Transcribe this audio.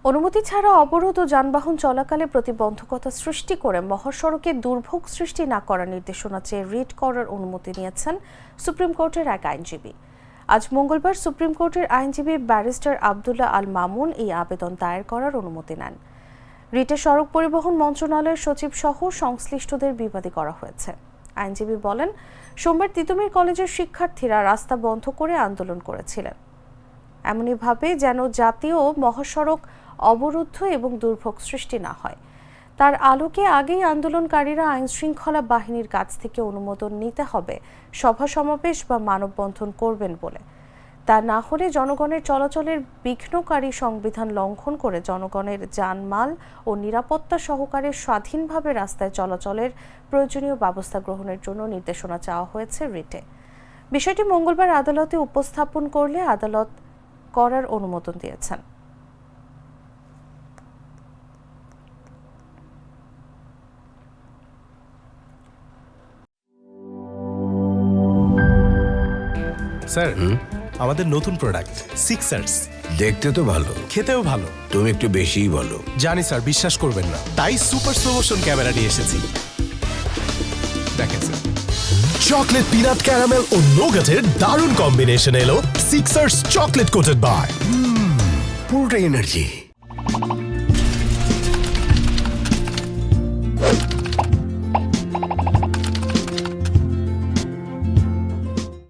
অনুমতি ছাড়া অবরোধ ও যানবাহন চলাকালে প্রতিবন্ধকতা সৃষ্টি করে মহাসড়কে দুর্ভোগ সৃষ্টি না করার নির্দেশনা চেয়ে রিট করার অনুমতি নিয়েছেন সুপ্রিম কোর্টের এক আইনজীবী। আজ মঙ্গলবার সুপ্রিম কোর্টের আইনজীবী ব্যারিস্টার আব্দুল্লাহ আল মামুন এই আবেদন দায়ের করার অনুমতি নেন। রিটে সড়ক পরিবহন মন্ত্রণালয়ের সচিব সহ সংশ্লিষ্টদের বিবাদী করা হয়েছে। আইনজীবী বলেন, সোমবার তিতুমির কলেজের শিক্ষার্থীরা রাস্তা বন্ধ করে আন্দোলন করেছিলেন, এমনইভাবে যেন জাতীয় মহাসড়ক অবরুদ্ধ এবং দুর্ভোগ সৃষ্টি না হয়। তার আলোকে আগেই আন্দোলনকারীরা আইন শৃঙ্খলা বাহিনীর কাছ থেকে অনুমোদন নিতে হবে সভা সমাবেশ বা মানববন্ধন করবেন বলে। তা না হলে জনগণের চলাচলের বিঘ্নকারী সংবিধান লঙ্ঘন করে জনগণের জানমাল ও নিরাপত্তা সহকারে স্বাধীনভাবে রাস্তায় চলাচলের প্রয়োজনীয় ব্যবস্থা গ্রহণের জন্য নির্দেশনা চাওয়া হয়েছে রিটে। বিষয়টি মঙ্গলবার আদালতে উপস্থাপন করলে আদালত করার অনুমোদন দিয়েছেন। স্যার, আমাদের নতুন প্রোডাক্ট সিক্সার্স দেখতে তো ভালো, খেতেও ভালো। তুমি একটু বেশিই বলো। জানি স্যার, বিশ্বাস করবেন না, তাই সুপার স্লো মোশন ক্যামেরা নিয়ে এসেছি। দেখেন স্যার, চকলেট পিনাট ক্যারামেল ও নোগাটের দারুণ কম্বিনেশন এলো সিক্সার্স চকলেট কোটেড বার। পুরোটা এনার্জি।